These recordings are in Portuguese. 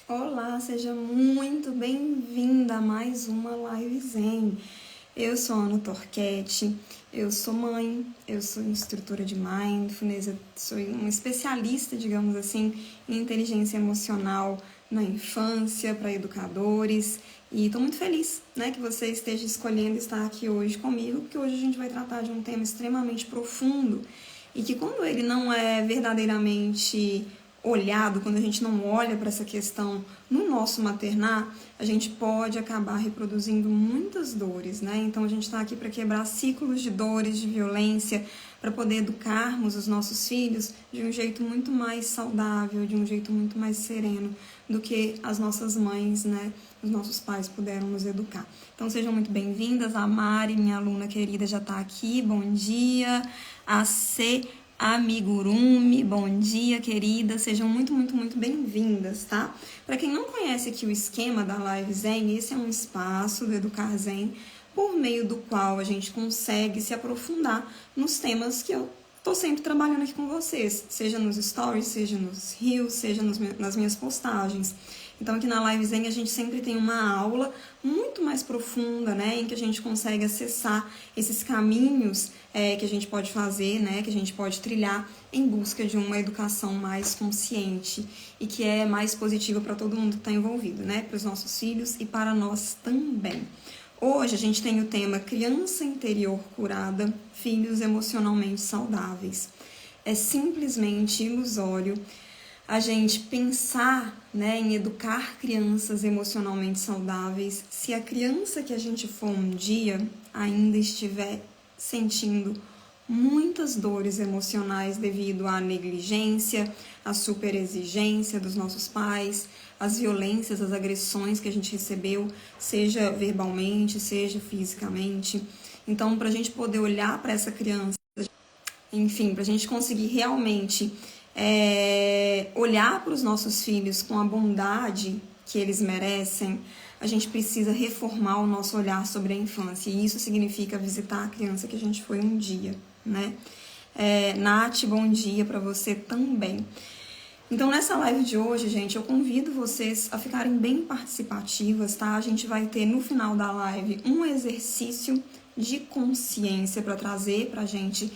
Olá, seja muito bem-vinda a mais uma Live Zen. Eu sou Ana Torquete, eu sou mãe, eu sou instrutora de Mindfulness, eu sou uma especialista, digamos assim, em inteligência emocional na infância, para educadores, e estou muito feliz, que você esteja escolhendo estar aqui hoje comigo, porque hoje a gente vai tratar de um tema extremamente profundo e que quando ele não é verdadeiramente olhado, quando a gente não olha para essa questão no nosso maternar, a gente pode acabar reproduzindo muitas dores, né? Então a gente está aqui para quebrar ciclos de dores, de violência, para poder educarmos os nossos filhos de um jeito muito mais saudável, de um jeito muito mais sereno do que as nossas mães, né? Os nossos pais puderam nos educar. Então sejam muito bem-vindas. A Mari, minha aluna querida, já está aqui. Bom dia. A C Amigurumi, bom dia, querida, sejam muito, muito, muito bem-vindas, tá? Para quem não conhece aqui o esquema da Live Zen, esse é um espaço do Educar Zen, por meio do qual a gente consegue se aprofundar nos temas que eu tô sempre trabalhando aqui com vocês, seja nos stories, seja nos reels, seja nas minhas postagens. Então aqui na Live Zen a gente sempre tem uma aula muito mais profunda, né, em que a gente consegue acessar esses caminhos que a gente pode fazer, né, que a gente pode trilhar em busca de uma educação mais consciente e que é mais positiva para todo mundo que está envolvido, né, para os nossos filhos e para nós também. Hoje a gente tem o tema Criança Interior Curada, Filhos Emocionalmente Saudáveis. É simplesmente ilusório a gente pensar, em educar crianças emocionalmente saudáveis se a criança que a gente for um dia ainda estiver sentindo muitas dores emocionais devido à negligência, à superexigência dos nossos pais, às violências, às agressões que a gente recebeu, seja verbalmente, seja fisicamente. Então, para a gente poder olhar para essa criança, enfim, para a gente conseguir realmente olhar para os nossos filhos com a bondade que eles merecem, a gente precisa reformar o nosso olhar sobre a infância. E isso significa visitar a criança que a gente foi um dia, né? Nath, bom dia para você também. Então, nessa live de hoje, gente, eu convido vocês a ficarem bem participativas, tá? A gente vai ter no final da live um exercício de consciência para trazer para a gente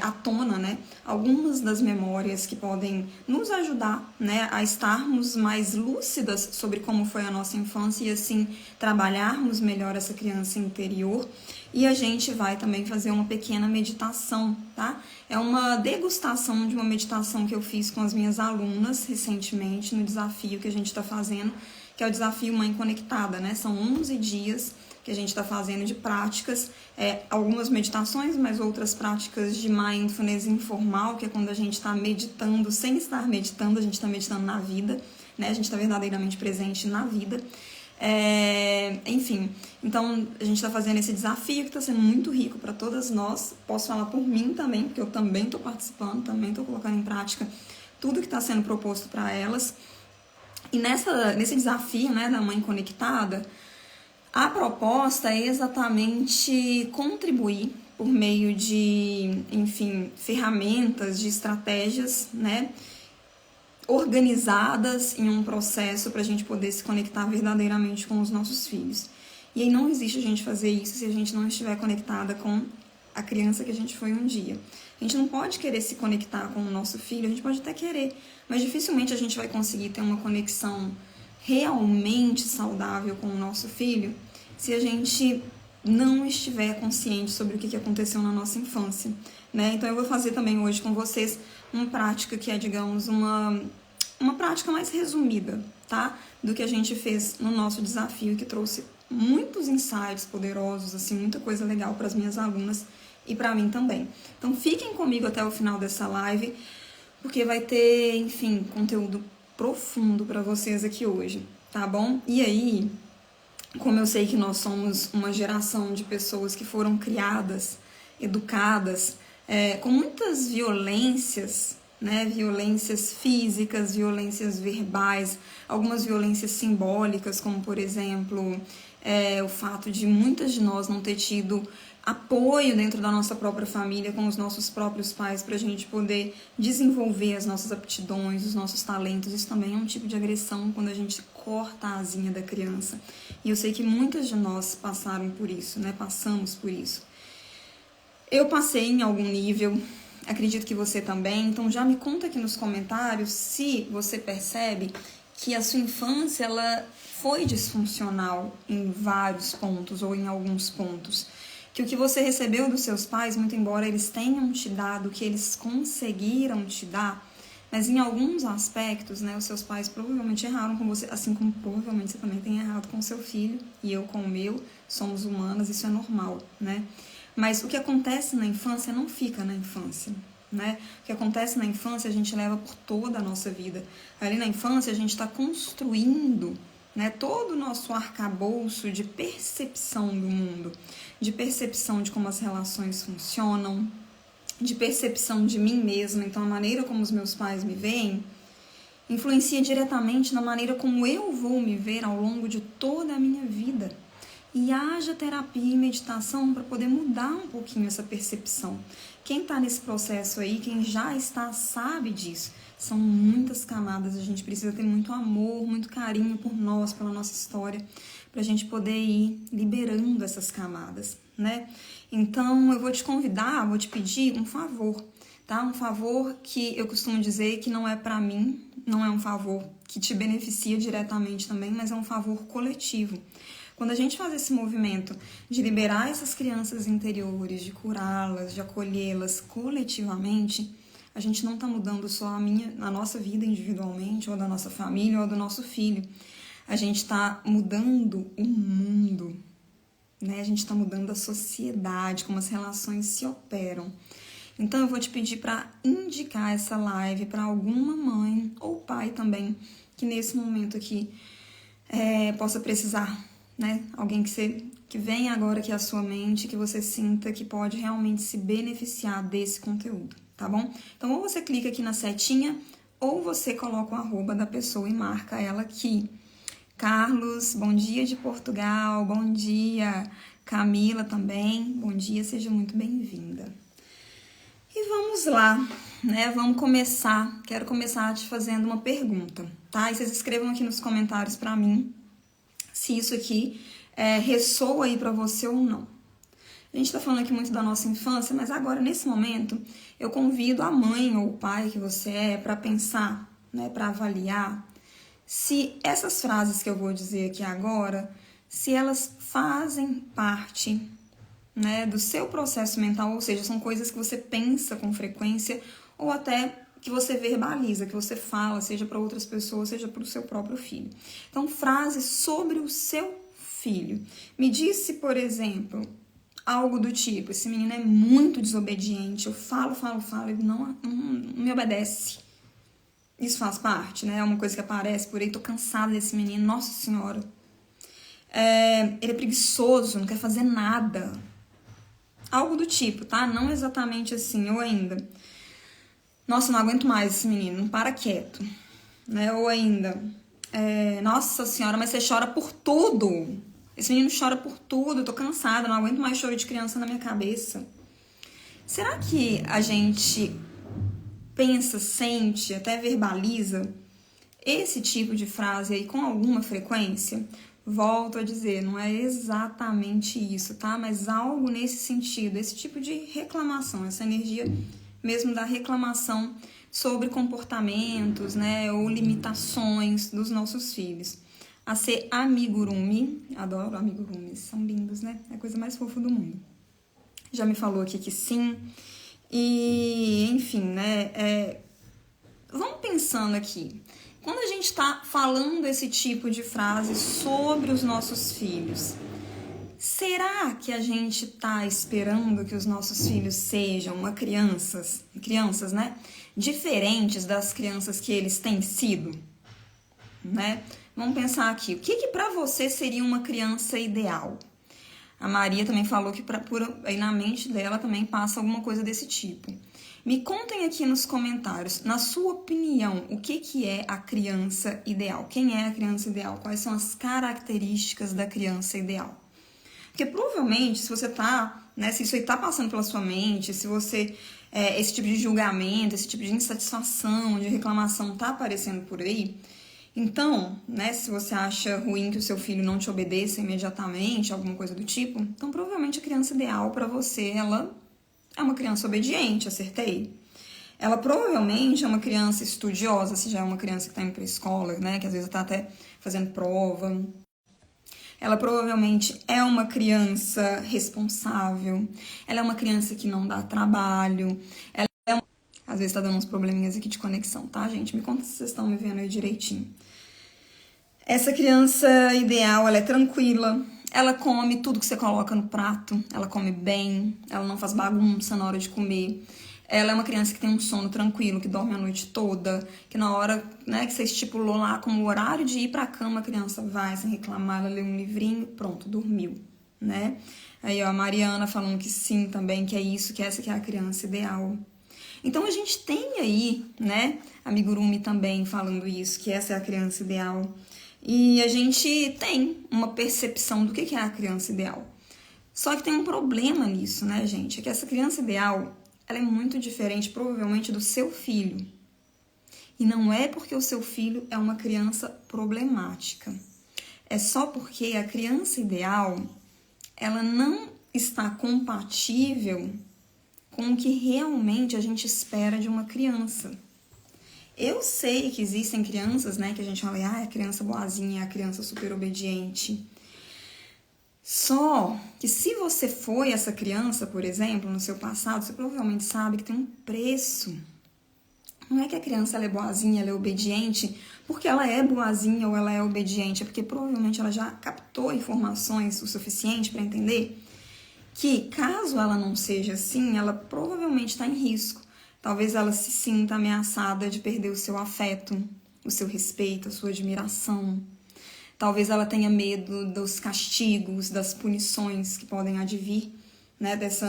à tona, né, algumas das memórias que podem nos ajudar, né, a estarmos mais lúcidas sobre como foi a nossa infância e assim trabalharmos melhor essa criança interior. E a gente vai também fazer uma pequena meditação, tá? É uma degustação de uma meditação que eu fiz com as minhas alunas recentemente no desafio que a gente está fazendo, que é o desafio Mãe Conectada, né? São 11 dias que a gente está fazendo de práticas, algumas meditações, mas outras práticas de mindfulness informal, que é quando a gente está meditando sem estar meditando, a gente está meditando na vida, né? A gente está verdadeiramente presente na vida. Enfim, então a gente está fazendo esse desafio que está sendo muito rico para todas nós. Posso falar por mim também, porque eu também estou participando, também estou colocando em prática tudo que está sendo proposto para elas. E nesse desafio, né, da Mãe Conectada, a proposta é exatamente contribuir por meio de, enfim, ferramentas, de estratégias, né, organizadas em um processo para a gente poder se conectar verdadeiramente com os nossos filhos. E aí não existe a gente fazer isso se a gente não estiver conectada com a criança que a gente foi um dia. A gente não pode querer se conectar com o nosso filho, a gente pode até querer, mas dificilmente a gente vai conseguir ter uma conexão realmente saudável com o nosso filho se a gente não estiver consciente sobre o que aconteceu na nossa infância, né? Então eu vou fazer também hoje com vocês uma prática que é, digamos, uma prática mais resumida, tá? Do que a gente fez no nosso desafio, que trouxe muitos insights poderosos, assim, muita coisa legal para as minhas alunas e para mim também. Então fiquem comigo até o final dessa live, porque vai ter, enfim, conteúdo profundo para vocês aqui hoje, tá bom? E aí, como eu sei que nós somos uma geração de pessoas que foram criadas, educadas, com muitas violências, né? Violências físicas, violências verbais, algumas violências simbólicas, como por exemplo, o fato de muitas de nós não ter tido apoio dentro da nossa própria família, com os nossos próprios pais, para a gente poder desenvolver as nossas aptidões, os nossos talentos. Isso também é um tipo de agressão quando a gente corta a asinha da criança. E eu sei que muitas de nós passaram por isso, né? Passamos por isso. Eu passei em algum nível, acredito que você também, então já me conta aqui nos comentários se você percebe que a sua infância ela foi disfuncional em vários pontos ou em alguns pontos. Que o que você recebeu dos seus pais, muito embora eles tenham te dado o que eles conseguiram te dar, mas em alguns aspectos, né, os seus pais provavelmente erraram com você, assim como provavelmente você também tem errado com o seu filho, e eu com o meu, somos humanas, isso é normal, né? Mas o que acontece na infância não fica na infância, né? O que acontece na infância a gente leva por toda a nossa vida. Ali na infância a gente está construindo, né, todo o nosso arcabouço de percepção do mundo, de percepção de como as relações funcionam, de percepção de mim mesma. Então a maneira como os meus pais me veem influencia diretamente na maneira como eu vou me ver ao longo de toda a minha vida. E haja terapia e meditação para poder mudar um pouquinho essa percepção. Quem está nesse processo aí, quem já está, sabe disso. São muitas camadas, a gente precisa ter muito amor, muito carinho por nós, pela nossa história, para a gente poder ir liberando essas camadas, né? Então, eu vou te convidar, vou te pedir um favor, tá? Um favor que eu costumo dizer que não é para mim, não é um favor que te beneficia diretamente também, mas é um favor coletivo. Quando a gente faz esse movimento de liberar essas crianças interiores, de curá-las, de acolhê-las coletivamente, a gente não está mudando só a nossa vida individualmente, ou da nossa família, ou do nosso filho. A gente está mudando o mundo, né? A gente está mudando a sociedade, como as relações se operam. Então eu vou te pedir para indicar essa live para alguma mãe ou pai também, que nesse momento aqui possa precisar, né? Alguém que vem agora aqui à sua mente, que você sinta que pode realmente se beneficiar desse conteúdo, tá bom? Então, ou você clica aqui na setinha, ou você coloca o arroba da pessoa e marca ela aqui. Carlos, bom dia de Portugal, bom dia. Camila também, bom dia, seja muito bem-vinda. E vamos lá, né? Vamos começar. Quero começar te fazendo uma pergunta, tá? E vocês escrevam aqui nos comentários para mim se isso aqui ressoa aí para você ou não. A gente está falando aqui muito da nossa infância, mas agora, nesse momento, eu convido a mãe ou o pai que você é para pensar, né, para avaliar se essas frases que eu vou dizer aqui agora, se elas fazem parte, né, do seu processo mental, ou seja, são coisas que você pensa com frequência ou até que você verbaliza, que você fala, seja para outras pessoas, seja para o seu próprio filho. Então, frases sobre o seu filho. Me disse, por exemplo, algo do tipo: esse menino é muito desobediente, eu falo, ele não me obedece. Isso faz parte, né? É uma coisa que aparece por aí, tô cansada desse menino, nossa senhora. Ele é preguiçoso, não quer fazer nada. Algo do tipo, tá? Não exatamente assim, ou ainda: nossa, não aguento mais esse menino, não para quieto, né? Ou ainda: nossa senhora, mas você chora por tudo. Esse menino chora por tudo, eu tô cansada, não aguento mais choro de criança na minha cabeça. Será que a gente pensa, sente, até verbaliza esse tipo de frase aí com alguma frequência? Volto a dizer, não é exatamente isso, tá? Mas algo nesse sentido, esse tipo de reclamação, essa energia mesmo da reclamação sobre comportamentos, né, ou limitações dos nossos filhos. A ser amigurumi, adoro amigurumis, são lindos, né? É a coisa mais fofa do mundo. Já me falou aqui que sim. E, enfim, né? Vamos pensando aqui. Quando a gente está falando esse tipo de frase sobre os nossos filhos, será que a gente está esperando que os nossos filhos sejam crianças, né? Diferentes das crianças que eles têm sido, né? Vamos pensar aqui, o que para você seria uma criança ideal? A Maria também falou que aí na mente dela também passa alguma coisa desse tipo. Me contem aqui nos comentários, na sua opinião, o que é a criança ideal? Quem é a criança ideal? Quais são as características da criança ideal? Porque provavelmente, se você está né? Se isso aí tá passando pela sua mente, se você... esse tipo de julgamento, esse tipo de insatisfação, de reclamação tá aparecendo por aí, então, né, se você acha ruim que o seu filho não te obedeça imediatamente, alguma coisa do tipo, então provavelmente a criança ideal para você, ela é uma criança obediente, acertei? Ela provavelmente é uma criança estudiosa, se já é uma criança que está indo para a escola, né, que às vezes está até fazendo prova. Ela provavelmente é uma criança responsável, ela é uma criança que não dá trabalho, ela é uma... Às vezes tá dando uns probleminhas aqui de conexão, tá, gente? Me conta se vocês estão me vendo aí direitinho. Essa criança ideal, ela é tranquila, ela come tudo que você coloca no prato, ela come bem, ela não faz bagunça na hora de comer. Ela é uma criança que tem um sono tranquilo, que dorme a noite toda, que na hora, né, que você estipulou lá como horário de ir pra cama, a criança vai sem reclamar, ela lê um livrinho, pronto, dormiu, né? Aí, ó, a Mariana falando que sim também, que é isso, que essa que é a criança ideal. Então, a gente tem aí, né, a Amigurumi também falando isso, que essa é a criança ideal. E a gente tem uma percepção do que é a criança ideal. Só que tem um problema nisso, né, gente? É que essa criança ideal, ela é muito diferente, provavelmente, do seu filho. E não é porque o seu filho é uma criança problemática. É só porque a criança ideal, ela não está compatível com o que realmente a gente espera de uma criança. Eu sei que existem crianças, né, que a gente fala, é a criança boazinha, é a criança super obediente. Só que se você foi essa criança, por exemplo, no seu passado, você provavelmente sabe que tem um preço. Não é que a criança ela é boazinha, ela é obediente, porque ela é boazinha ou ela é obediente, é porque provavelmente ela já captou informações o suficiente para entender que, caso ela não seja assim, ela provavelmente está em risco. Talvez ela se sinta ameaçada de perder o seu afeto, o seu respeito, a sua admiração. Talvez ela tenha medo dos castigos, das punições que podem advir, né, dessa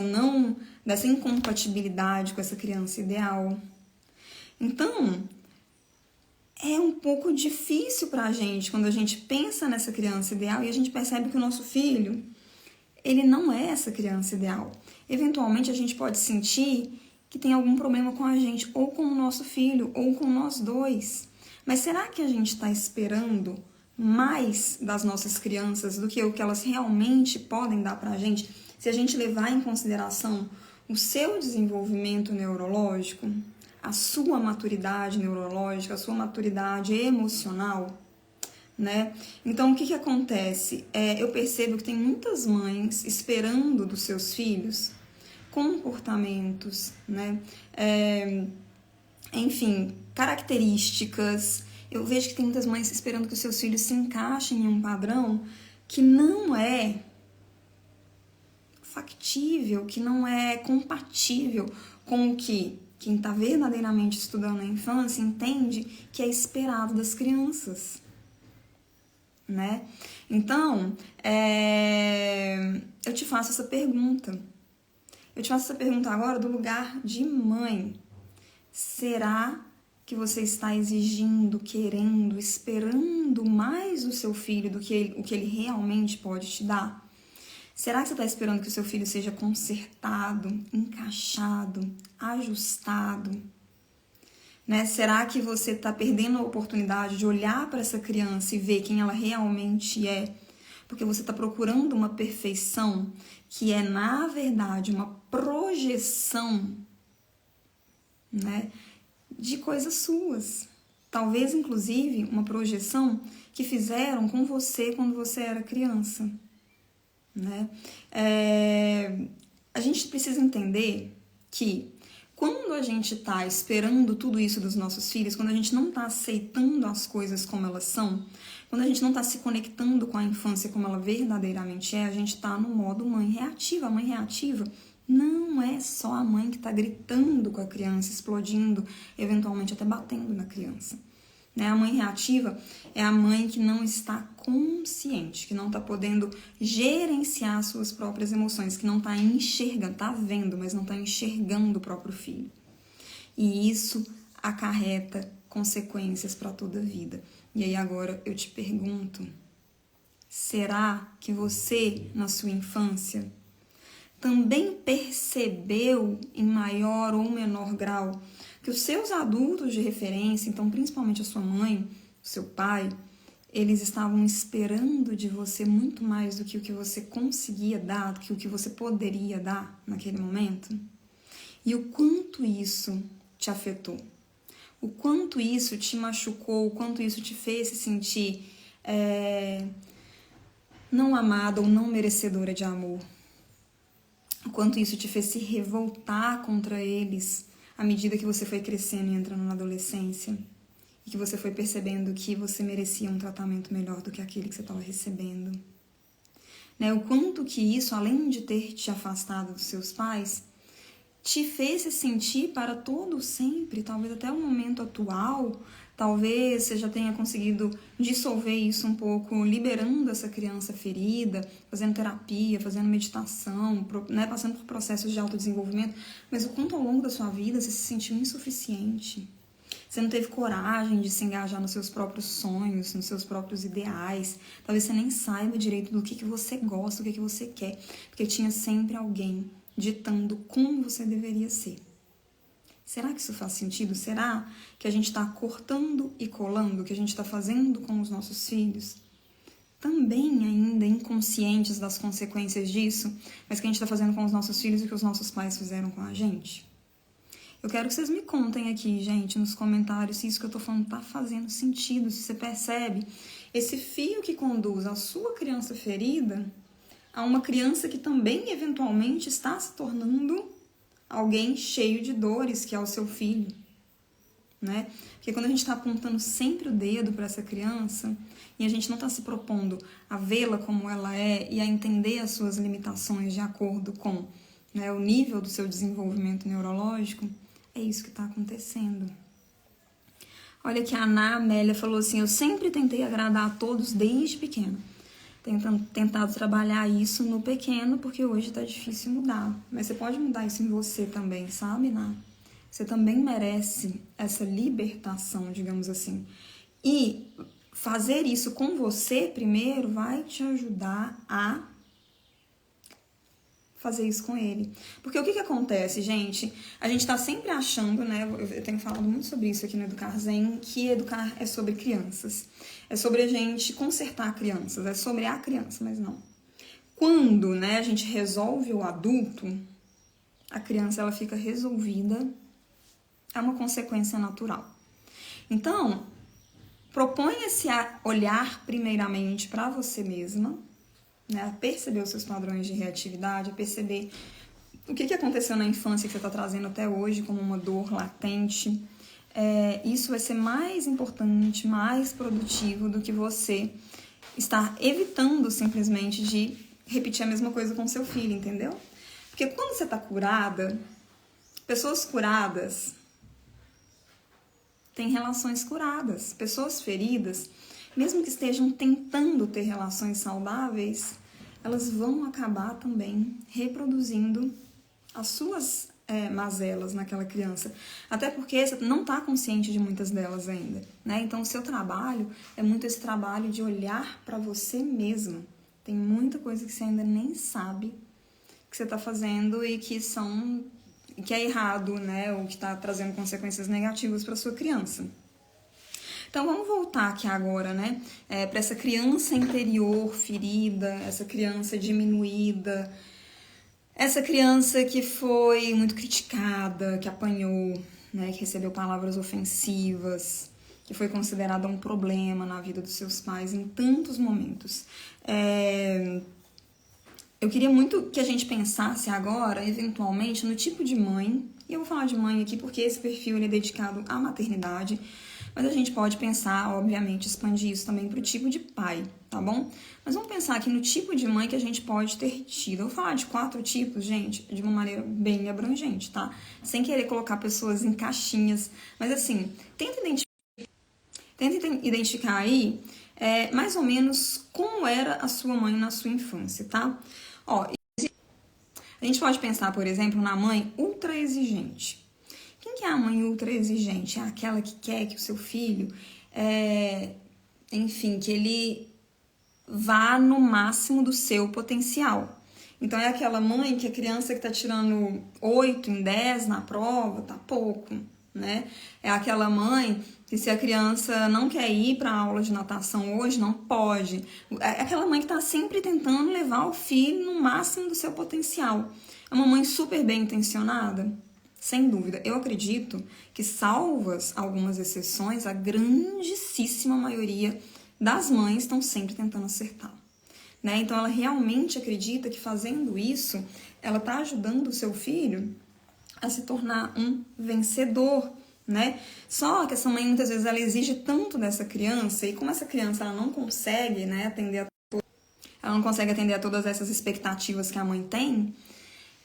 incompatibilidade com essa criança ideal. Então, é um pouco difícil pra gente quando a gente pensa nessa criança ideal e a gente percebe que o nosso filho, ele não é essa criança ideal. Eventualmente a gente pode sentir que tem algum problema com a gente, ou com o nosso filho, ou com nós dois. Mas será que a gente está esperando mais das nossas crianças do que o que elas realmente podem dar pra gente, se a gente levar em consideração o seu desenvolvimento neurológico, a sua maturidade neurológica, a sua maturidade emocional, né? Então, o que acontece? Eu percebo que tem muitas mães esperando dos seus filhos comportamentos, né? Enfim, características. Eu vejo que tem muitas mães esperando que os seus filhos se encaixem em um padrão que não é factível, que não é compatível com o que quem está verdadeiramente estudando a infância entende que é esperado das crianças, né? Então, eu te faço essa pergunta. Eu te faço essa pergunta agora do lugar de mãe. Será que você está exigindo, querendo, esperando mais do seu filho do que o que ele realmente pode te dar? Será que você está esperando que o seu filho seja consertado, encaixado, ajustado? Né? Será que você está perdendo a oportunidade de olhar para essa criança e ver quem ela realmente é? Porque você está procurando uma perfeição que é, na verdade, uma projeção, né, de coisas suas. Talvez, inclusive, uma projeção que fizeram com você quando você era criança, né? A gente precisa entender que quando a gente está esperando tudo isso dos nossos filhos, quando a gente não está aceitando as coisas como elas são, quando a gente não está se conectando com a infância como ela verdadeiramente é, a gente está no modo mãe reativa. A mãe reativa não é só a mãe que está gritando com a criança, explodindo, eventualmente até batendo na criança. Né? A mãe reativa é a mãe que não está consciente, que não está podendo gerenciar suas próprias emoções, que não está enxergando, está vendo, mas não está enxergando o próprio filho. E isso acarreta consequências para toda a vida. E aí agora eu te pergunto, será que você, na sua infância, também percebeu em maior ou menor grau que os seus adultos de referência, então principalmente a sua mãe, o seu pai, eles estavam esperando de você muito mais do que o que você conseguia dar, do que o que você poderia dar naquele momento? E o quanto isso te afetou? O quanto isso te machucou? O quanto isso te fez se sentir não amada ou não merecedora de amor? O quanto isso te fez se revoltar contra eles à medida que você foi crescendo e entrando na adolescência? E que você foi percebendo que você merecia um tratamento melhor do que aquele que você estava recebendo. Né? O quanto que isso, além de ter te afastado dos seus pais, te fez se sentir para todo sempre, talvez até o momento atual, talvez você já tenha conseguido dissolver isso um pouco, liberando essa criança ferida, fazendo terapia, fazendo meditação, né? Passando por processos de autodesenvolvimento, mas o quanto ao longo da sua vida você se sentiu insuficiente. Você não teve coragem de se engajar nos seus próprios sonhos, nos seus próprios ideais. Talvez você nem saiba direito do que você gosta, do que você quer. Porque tinha sempre alguém ditando como você deveria ser. Será que isso faz sentido? Será que a gente está cortando e colando o que a gente está fazendo com os nossos filhos? Também ainda inconscientes das consequências disso, mas que a gente está fazendo com os nossos filhos e que os nossos pais fizeram com a gente? Eu quero que vocês me contem aqui, gente, nos comentários, se isso que eu tô falando tá fazendo sentido, se você percebe esse fio que conduz a sua criança ferida a uma criança que também, eventualmente, está se tornando alguém cheio de dores, que é o seu filho, né? Porque quando a gente está apontando sempre o dedo para essa criança e a gente não está se propondo a vê-la como ela é e a entender as suas limitações de acordo com, né, o nível do seu desenvolvimento neurológico, é isso que está acontecendo. Olha que a Ana Amélia falou assim: eu sempre tentei agradar a todos desde pequeno. Tentado trabalhar isso no pequeno, porque hoje está difícil mudar. Mas você pode mudar isso em você também, sabe, Ná? Você também merece essa libertação, digamos assim. E fazer isso com você primeiro vai te ajudar a fazer isso com ele. Porque o que acontece, gente? A gente tá sempre achando, né? Eu tenho falado muito sobre isso aqui no Educar Zen, que educar é sobre crianças. É sobre a gente consertar crianças, é sobre a criança, mas não. Quando, né, a gente resolve o adulto, a criança ela fica resolvida, é uma consequência natural. Então, proponha-se a olhar primeiramente para você mesma, né, a perceber os seus padrões de reatividade, a perceber o que aconteceu na infância que você está trazendo até hoje como uma dor latente. Isso vai ser mais importante, mais produtivo do que você estar evitando simplesmente de repetir a mesma coisa com seu filho, entendeu? Porque quando você está curada, pessoas curadas têm relações curadas. Pessoas feridas, mesmo que estejam tentando ter relações saudáveis, elas vão acabar também reproduzindo as suas mazelas naquela criança. Até porque você não está consciente de muitas delas ainda, né? Então, o seu trabalho é muito esse trabalho de olhar para você mesmo. Tem muita coisa que você ainda nem sabe que você está fazendo e que é errado, né? Ou que está trazendo consequências negativas para sua criança. Então, vamos voltar aqui agora, né? Para essa criança interior ferida, essa criança diminuída, essa criança que foi muito criticada, que apanhou, né? Que recebeu palavras ofensivas, que foi considerada um problema na vida dos seus pais em tantos momentos. Eu queria muito que a gente pensasse agora, eventualmente, no tipo de mãe. E eu vou falar de mãe aqui porque esse perfil ele é dedicado à maternidade. Mas a gente pode pensar, obviamente, expandir isso também para o tipo de pai, tá bom? Mas vamos pensar aqui no tipo de mãe que a gente pode ter tido. Eu vou falar de 4 tipos, gente, de uma maneira bem abrangente, tá? Sem querer colocar pessoas em caixinhas. Mas assim, tenta identificar aí mais ou menos como era a sua mãe na sua infância, tá? Ó, a gente pode pensar, por exemplo, na mãe ultra exigente. Quem que é a mãe ultra exigente? É aquela que quer que o seu filho, enfim, que ele vá no máximo do seu potencial. Então é aquela mãe que a criança que está tirando 8 em 10 na prova, tá pouco, né? É aquela mãe que se a criança não quer ir para a aula de natação hoje, não pode. É aquela mãe que está sempre tentando levar o filho no máximo do seu potencial. É uma mãe super bem intencionada? Sem dúvida. Eu acredito que, salvas algumas exceções, a grandíssima maioria das mães estão sempre tentando acertar. Né? Então, ela realmente acredita que fazendo isso, ela está ajudando o seu filho a se tornar um vencedor, né? Só que essa mãe, muitas vezes, ela exige tanto dessa criança, e como essa criança ela não consegue, né, ela não consegue atender a todas essas expectativas que a mãe tem,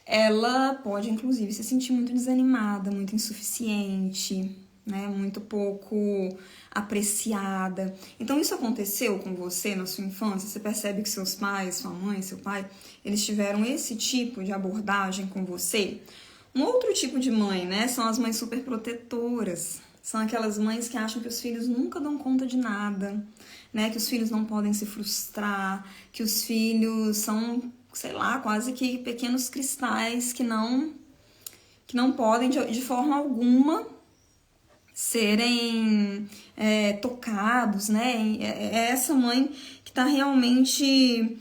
ela pode, inclusive, se sentir muito desanimada, muito insuficiente, né? Muito pouco apreciada. Então, isso aconteceu com você na sua infância? Você percebe que seus pais, sua mãe, seu pai, eles tiveram esse tipo de abordagem com você? Um outro tipo de mãe, né? São as mães super protetoras. São aquelas mães que acham que os filhos nunca dão conta de nada, né? Que os filhos não podem se frustrar, que os filhos são, sei lá, quase que pequenos cristais que não podem de forma alguma serem tocados, né? É essa mãe que está realmente...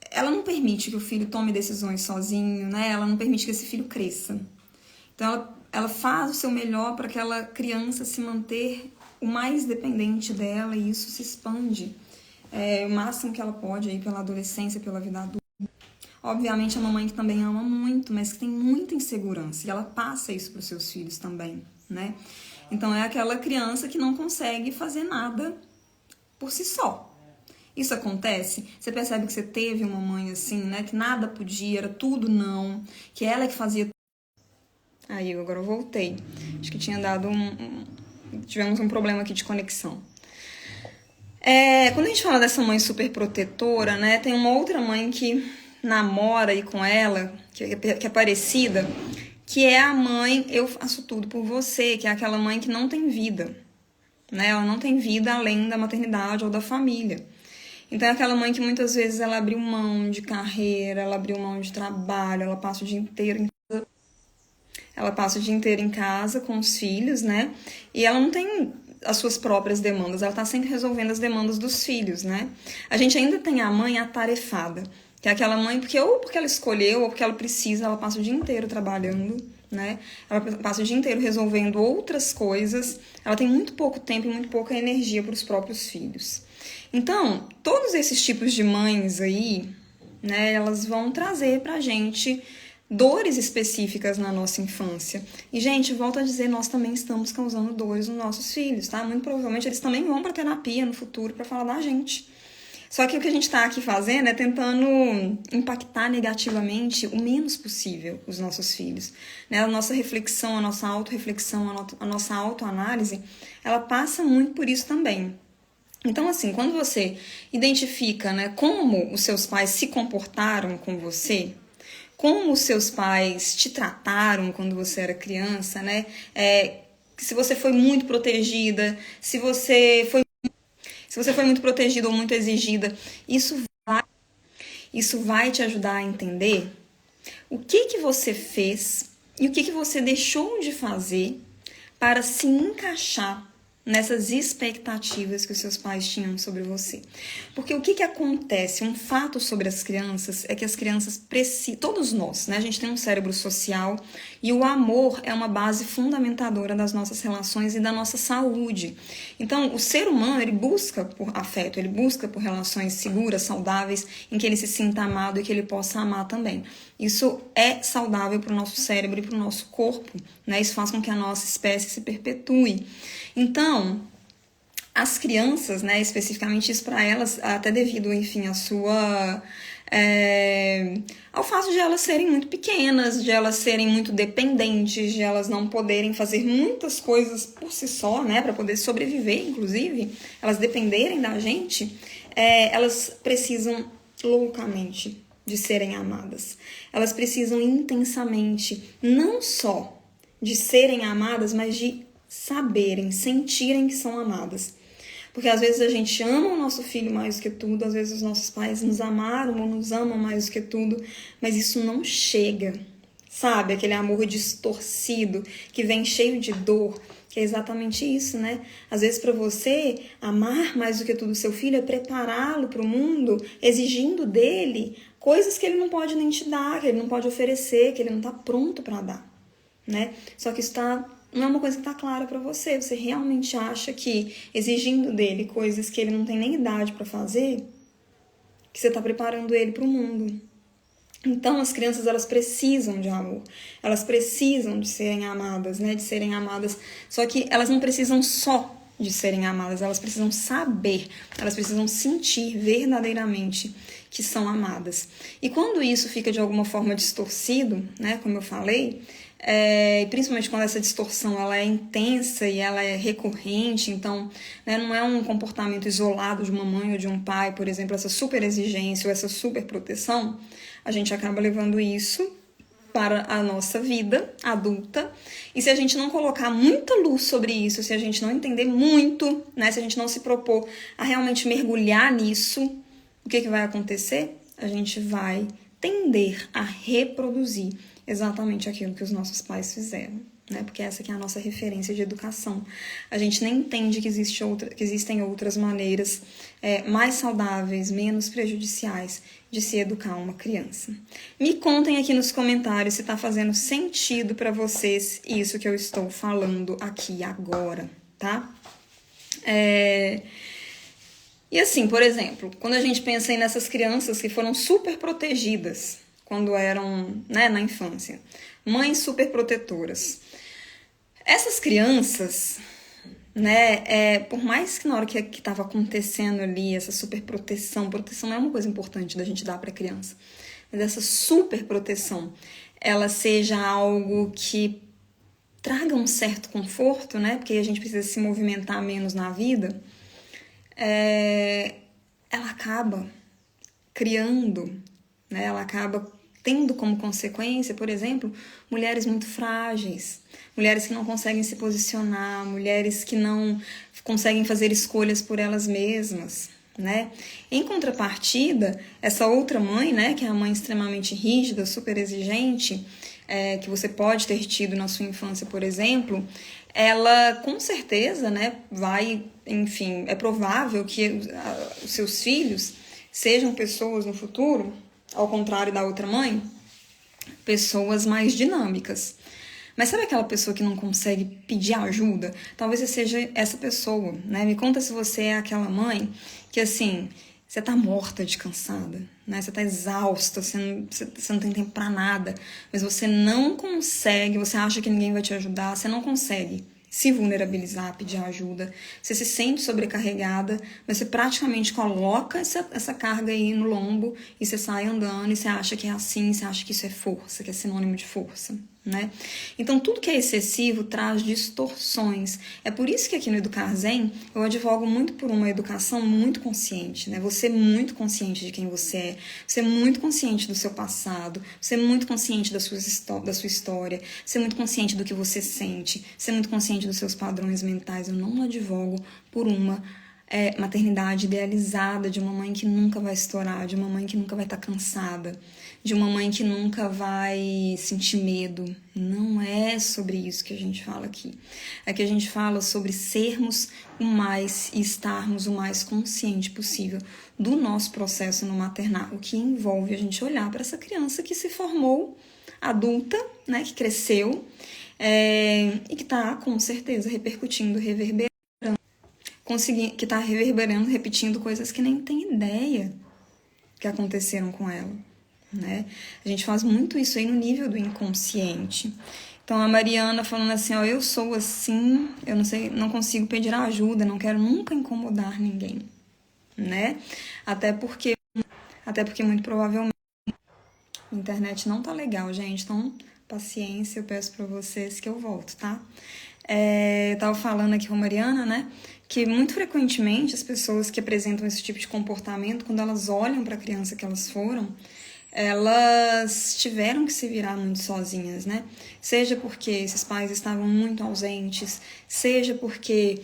ela não permite que o filho tome decisões sozinho, né? Ela não permite que esse filho cresça. Então, ela faz o seu melhor para aquela criança se manter o mais dependente dela, e isso se expande o máximo que ela pode aí pela adolescência, pela vida adulta. Obviamente, é uma mãe que também ama muito, mas que tem muita insegurança, e ela passa isso para os seus filhos também, né? Então, é aquela criança que não consegue fazer nada por si só. Isso acontece? Você percebe que você teve uma mãe assim, né? Que nada podia, era tudo não, que ela que fazia... Aí, agora eu voltei. Acho que tinha dado tivemos um problema aqui de conexão. Quando a gente fala dessa mãe super protetora, né? Tem uma outra mãe que namora aí com ela, que é parecida, que é a mãe eu faço tudo por você, que é aquela mãe que não tem vida, né? Ela não tem vida além da maternidade ou da família. Então é aquela mãe que muitas vezes ela abriu mão de carreira, ela abriu mão de trabalho, ela passa o dia inteiro em casa com os filhos, né? E ela não tem as suas próprias demandas, ela tá sempre resolvendo as demandas dos filhos, né? A gente ainda tem a mãe atarefada, que é aquela mãe porque ela escolheu ou porque ela precisa, ela passa o dia inteiro trabalhando, né? Ela passa o dia inteiro resolvendo outras coisas, ela tem muito pouco tempo e muito pouca energia para os próprios filhos. Então, todos esses tipos de mães aí, né, elas vão trazer pra gente dores específicas na nossa infância. E, gente, volto a dizer, nós também estamos causando dores nos nossos filhos, tá? Muito provavelmente eles também vão pra terapia no futuro pra falar da gente. Só que o que a gente tá aqui fazendo é tentando impactar negativamente o menos possível os nossos filhos, né? A nossa reflexão, a nossa autorreflexão, a nossa autoanálise, ela passa muito por isso também. Então, assim, quando você identifica, né, como os seus pais se comportaram com você, como os seus pais te trataram quando você era criança, né, se você foi muito protegida, se você foi muito protegida ou muito exigida, isso vai te ajudar a entender o que você fez e o que você deixou de fazer para se encaixar nessas expectativas que os seus pais tinham sobre você. Porque o que acontece? Um fato sobre as crianças é que as crianças precisam, todos nós, né? A gente tem um cérebro social e o amor é uma base fundamentadora das nossas relações e da nossa saúde. Então, o ser humano, ele busca por afeto, ele busca por relações seguras, saudáveis, em que ele se sinta amado e que ele possa amar também. Isso é saudável para o nosso cérebro e para o nosso corpo, né? Isso faz com que a nossa espécie se perpetue. Então, as crianças, né, especificamente isso para elas, até devido, enfim, ao fato de elas serem muito pequenas, de elas serem muito dependentes, de elas não poderem fazer muitas coisas por si só, né, para poder sobreviver, inclusive, elas dependerem da gente, elas precisam loucamente de serem amadas. Elas precisam intensamente, não só de serem amadas, mas de saberem, sentirem que são amadas. Porque às vezes a gente ama o nosso filho mais do que tudo, às vezes os nossos pais nos amaram ou nos amam mais do que tudo, mas isso não chega, sabe? Aquele amor distorcido que vem cheio de dor, que é exatamente isso, né? Às vezes para você, amar mais do que tudo o seu filho é prepará-lo para o mundo, exigindo dele coisas que ele não pode nem te dar, que ele não pode oferecer, que ele não está pronto para dar, né? Só que isso não é uma coisa que está clara para você. Você realmente acha que exigindo dele coisas que ele não tem nem idade para fazer, que você está preparando ele para o mundo. Então, as crianças, elas precisam de amor. Elas precisam de serem amadas, né? De serem amadas. Só que elas não precisam só de serem amadas. Elas precisam saber. Elas precisam sentir verdadeiramente que são amadas. E quando isso fica de alguma forma distorcido, né? Como eu falei, principalmente quando essa distorção ela é intensa e ela é recorrente, então, né, não é um comportamento isolado de uma mãe ou de um pai, por exemplo, essa super exigência ou essa super proteção, a gente acaba levando isso para a nossa vida adulta. E se a gente não colocar muita luz sobre isso, se a gente não entender muito, né, se a gente não se propor a realmente mergulhar nisso, o que vai acontecer? A gente vai tender a reproduzir exatamente aquilo que os nossos pais fizeram, né? Porque essa que é a nossa referência de educação. A gente nem entende que existem outras maneiras mais saudáveis, menos prejudiciais de se educar uma criança. Me contem aqui nos comentários se está fazendo sentido para vocês isso que eu estou falando aqui agora, tá? E assim, por exemplo, quando a gente pensa aí nessas crianças que foram super protegidas quando eram, né, na infância, mães super protetoras. Essas crianças, né, por mais que na hora que estava acontecendo ali essa super proteção não é uma coisa importante da gente dar para a criança, mas essa super proteção, ela seja algo que traga um certo conforto, né, porque a gente precisa se movimentar menos na vida, ela acaba criando, né, ela acaba tendo como consequência, por exemplo, mulheres muito frágeis, mulheres que não conseguem se posicionar, mulheres que não conseguem fazer escolhas por elas mesmas, né? Em contrapartida, essa outra mãe, né, que é a mãe extremamente rígida, super exigente, que você pode ter tido na sua infância, por exemplo, ela com certeza, né, enfim, é provável que os seus filhos sejam pessoas no futuro, ao contrário da outra mãe, pessoas mais dinâmicas. Mas sabe aquela pessoa que não consegue pedir ajuda? Talvez você seja essa pessoa, né? Me conta se você é aquela mãe que, assim, você tá morta de cansada, né? Você tá exausta, você não tem tempo pra nada, mas você não consegue, você acha que ninguém vai te ajudar, você não consegue se vulnerabilizar, pedir ajuda, você se sente sobrecarregada, mas você praticamente coloca essa carga aí no lombo e você sai andando e você acha que é assim, você acha que isso é força, que é sinônimo de força, né? Então, tudo que é excessivo traz distorções. É por isso que aqui no Educar Zen eu advogo muito por uma educação muito consciente, né? Você é muito consciente de quem você é muito consciente do seu passado, você é muito consciente da sua história, você é muito consciente do que você sente, você é muito consciente dos seus padrões mentais. Eu não advogo por uma maternidade idealizada, de uma mãe que nunca vai estourar, de uma mãe que nunca vai estar cansada, de uma mãe que nunca vai sentir medo. Não é sobre isso que a gente fala aqui. Aqui a gente fala sobre sermos o mais e estarmos o mais consciente possível do nosso processo no maternar, o que envolve a gente olhar para essa criança que se formou adulta, né, que cresceu e que está com certeza repercutindo, reverberando, que está reverberando, repetindo coisas que nem tem ideia que aconteceram com ela, né? A gente faz muito isso aí no nível do inconsciente. Então a Mariana falando assim, ó, eu sou assim, eu não sei, não consigo pedir ajuda, não quero nunca incomodar ninguém, né? Até porque muito provavelmente a internet não tá legal, gente, então paciência, eu peço pra vocês que eu volto, tá? Tava falando aqui com a Mariana, né, que muito frequentemente as pessoas que apresentam esse tipo de comportamento, quando elas olham para a criança que elas foram, elas tiveram que se virar muito sozinhas, né? Seja porque esses pais estavam muito ausentes, seja porque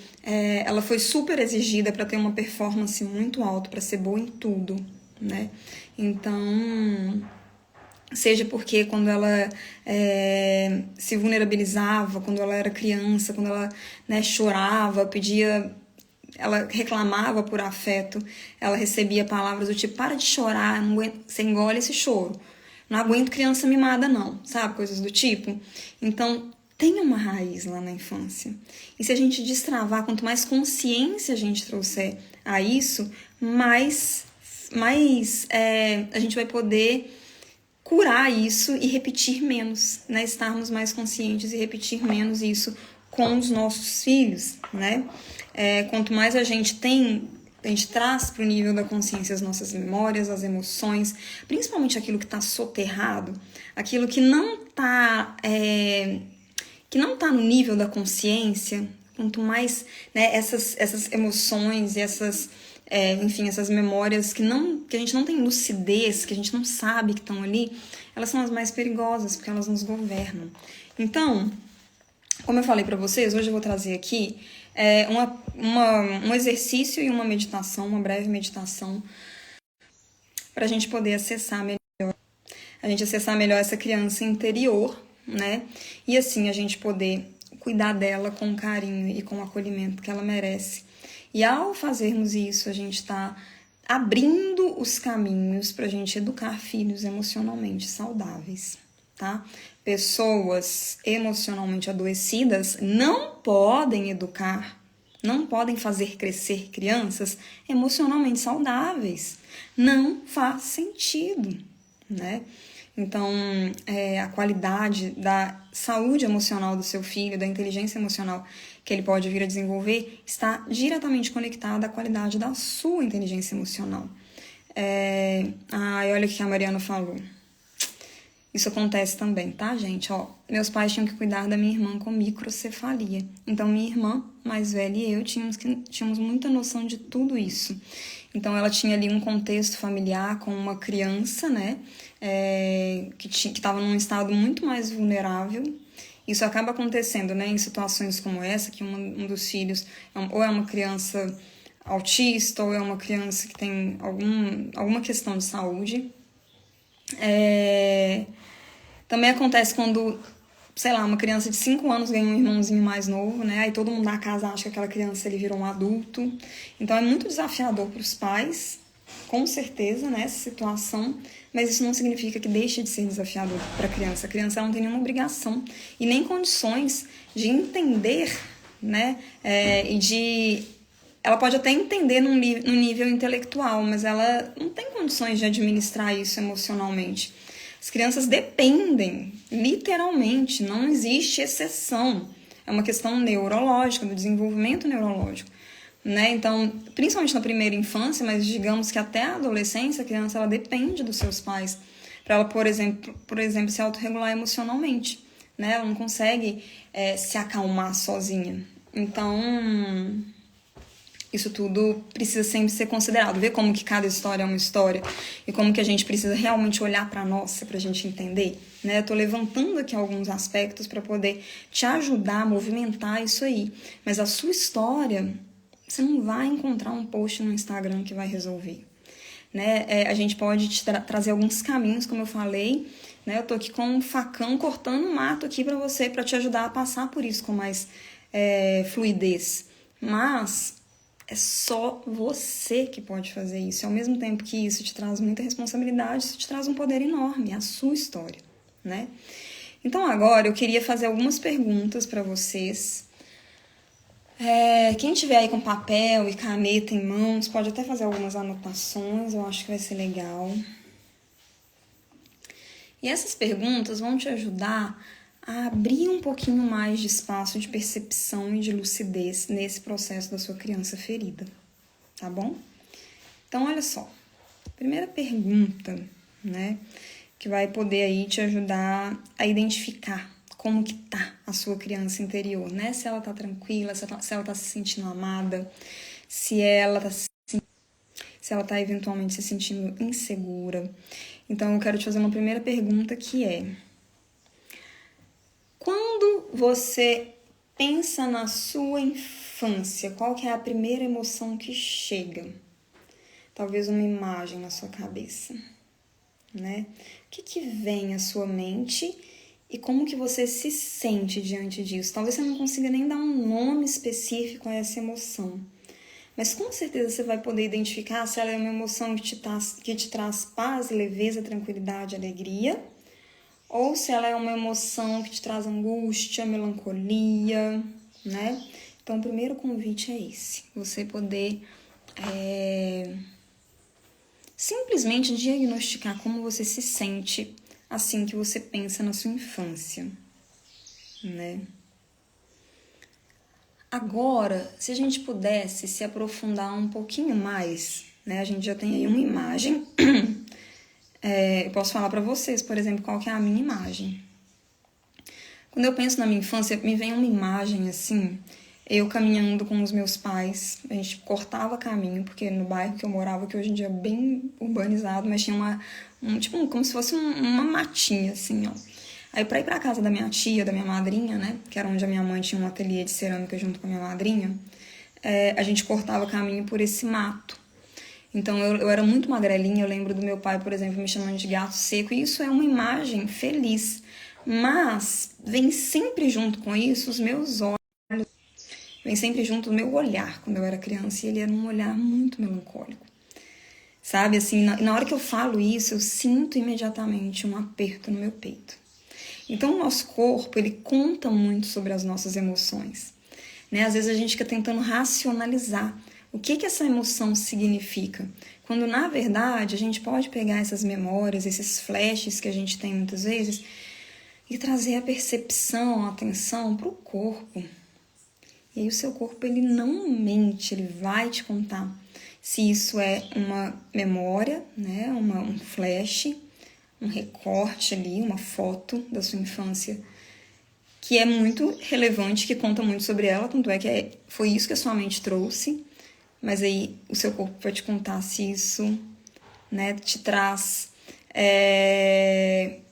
ela foi super exigida para ter uma performance muito alta, para ser boa em tudo, né? Então, seja porque quando ela se vulnerabilizava, quando ela era criança, quando ela, né, chorava, pedia, ela reclamava por afeto, ela recebia palavras do tipo, para de chorar, não aguento, você engole esse choro, não aguento criança mimada não, sabe, coisas do tipo. Então, tem uma raiz lá na infância. E se a gente destravar, quanto mais consciência a gente trouxer a isso, mais a gente vai poder curar isso e repetir menos, né? Estarmos mais conscientes e repetir menos isso com os nossos filhos, né? Quanto mais a gente traz para o nível da consciência as nossas memórias, as emoções, principalmente aquilo que está soterrado, aquilo que não está no nível da consciência, quanto mais, né, essas emoções e essas memórias que a gente não tem lucidez, que a gente não sabe que estão ali, elas são as mais perigosas, porque elas nos governam. Então, como eu falei para vocês, hoje eu vou trazer aqui um exercício e uma meditação, uma breve meditação, para a gente poder acessar melhor essa criança interior, né? E assim a gente poder cuidar dela com carinho e com o acolhimento que ela merece. E ao fazermos isso, a gente está abrindo os caminhos para a gente educar filhos emocionalmente saudáveis, tá? Pessoas emocionalmente adoecidas não podem educar, não podem fazer crescer crianças emocionalmente saudáveis. Não faz sentido, né? Então, a qualidade da saúde emocional do seu filho, da inteligência emocional que ele pode vir a desenvolver, está diretamente conectada à qualidade da sua inteligência emocional. Olha o que a Mariana falou. Isso acontece também, tá, gente? Meus pais tinham que cuidar da minha irmã com microcefalia. Então, minha irmã mais velha e eu tínhamos muita noção de tudo isso. Então, ela tinha ali um contexto familiar com uma criança, né, que estava num estado muito mais vulnerável. Isso acaba acontecendo, né, em situações como essa, que um dos filhos ou é uma criança autista ou é uma criança que tem alguma questão de saúde. Também acontece quando, sei lá, uma criança de 5 anos ganha um irmãozinho mais novo, né? Aí todo mundo da casa acha que aquela criança ele virou um adulto. Então é muito desafiador para os pais, com certeza, né, essa situação, mas isso não significa que deixe de ser desafiador para a criança. A criança não tem nenhuma obrigação e nem condições de entender, né? Ela pode até entender no nível intelectual, mas ela não tem condições de administrar isso emocionalmente. As crianças dependem, literalmente, não existe exceção. É uma questão neurológica, do desenvolvimento neurológico, né? Então, principalmente na primeira infância, mas digamos que até a adolescência, a criança ela depende dos seus pais para ela, por exemplo, se autorregular emocionalmente, né? Ela não consegue se acalmar sozinha. Então, isso tudo precisa sempre ser considerado. Ver como que cada história é uma história e como que a gente precisa realmente olhar para a nossa para a gente entender, né? Eu tô levantando aqui alguns aspectos para poder te ajudar a movimentar isso aí. Mas a sua história, você não vai encontrar um post no Instagram que vai resolver, né? A gente pode te trazer alguns caminhos, como eu falei, né? Eu tô aqui com um facão cortando o mato aqui para você, para te ajudar a passar por isso com mais fluidez. Mas é só você que pode fazer isso. E ao mesmo tempo que isso te traz muita responsabilidade, isso te traz um poder enorme, é a sua história, né? Então agora eu queria fazer algumas perguntas para vocês. Quem tiver aí com papel e caneta em mãos, pode até fazer algumas anotações, eu acho que vai ser legal. E essas perguntas vão te ajudar a abrir um pouquinho mais de espaço de percepção e de lucidez nesse processo da sua criança ferida, tá bom? Então, olha só, primeira pergunta, né, que vai poder aí te ajudar a identificar como que tá a sua criança interior, né? Se ela tá tranquila, se ela tá se sentindo amada, se ela tá se ela está eventualmente se sentindo insegura. Então, eu quero te fazer uma primeira pergunta que é: quando você pensa na sua infância, qual que é a primeira emoção que chega? Talvez uma imagem na sua cabeça, né? O que vem à sua mente e como que você se sente diante disso? Talvez você não consiga nem dar um nome específico a essa emoção, mas com certeza você vai poder identificar se ela é uma emoção que te traz paz, leveza, tranquilidade, alegria, ou se ela é uma emoção que te traz angústia, melancolia, né? Então, o primeiro convite é esse, você poder simplesmente diagnosticar como você se sente assim que você pensa na sua infância, né? Agora, se a gente pudesse se aprofundar um pouquinho mais, né? A gente já tem aí uma imagem. Eu posso falar para vocês, por exemplo, qual que é a minha imagem. Quando eu penso na minha infância, me vem uma imagem assim, eu caminhando com os meus pais, a gente cortava caminho, porque no bairro que eu morava, que hoje em dia é bem urbanizado, mas tinha como se fosse uma matinha, assim, ó. Aí pra ir pra casa da minha tia, da minha madrinha, né, que era onde a minha mãe tinha um ateliê de cerâmica junto com a minha madrinha, a gente cortava caminho por esse mato. Então eu era muito magrelinha, eu lembro do meu pai, por exemplo, me chamando de gato seco, e isso é uma imagem feliz. Mas vem sempre junto com isso os meus olhos, vem sempre junto o meu olhar quando eu era criança, e ele era um olhar muito melancólico. Sabe, assim, na hora que eu falo isso, eu sinto imediatamente um aperto no meu peito. Então, o nosso corpo, ele conta muito sobre as nossas emoções, né? Às vezes a gente fica tentando racionalizar o que essa emoção significa, quando, na verdade, a gente pode pegar essas memórias, esses flashes que a gente tem muitas vezes, e trazer a percepção, a atenção para o corpo. E aí o seu corpo, ele não mente, ele vai te contar se isso é uma memória, né? Um flash, um recorte ali, uma foto da sua infância, que é muito relevante, que conta muito sobre ela, tanto é que foi isso que a sua mente trouxe, mas aí o seu corpo vai te contar se isso, né, te traz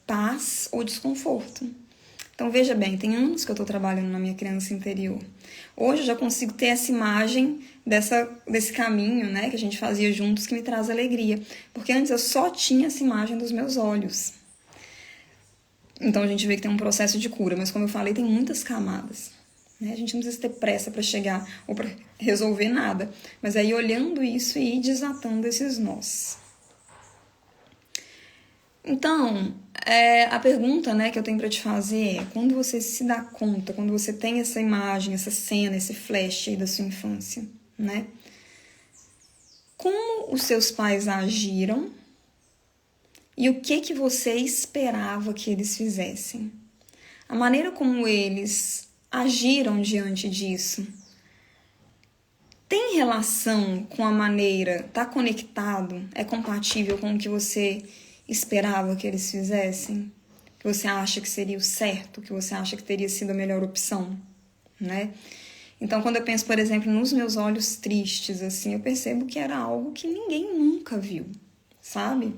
paz ou desconforto. Então, veja bem, tem anos que eu estou trabalhando na minha criança interior. Hoje eu já consigo ter essa imagem desse caminho, né, que a gente fazia juntos, que me traz alegria. Porque antes eu só tinha essa imagem dos meus olhos. Então, a gente vê que tem um processo de cura, mas como eu falei, tem muitas camadas. Né? A gente não precisa ter pressa para chegar ou para resolver nada. Mas aí, olhando isso e desatando esses nós. Então, a pergunta, né, que eu tenho para te fazer é: quando você se dá conta, quando você tem essa imagem, essa cena, esse flash aí da sua infância, né? Como os seus pais agiram e o que você esperava que eles fizessem? A maneira como eles agiram diante disso tem relação com a maneira, tá conectado, é compatível com o que você esperava que eles fizessem, que você acha que seria o certo, que você acha que teria sido a melhor opção, né? Então, quando eu penso, por exemplo, nos meus olhos tristes, assim, eu percebo que era algo que ninguém nunca viu, sabe?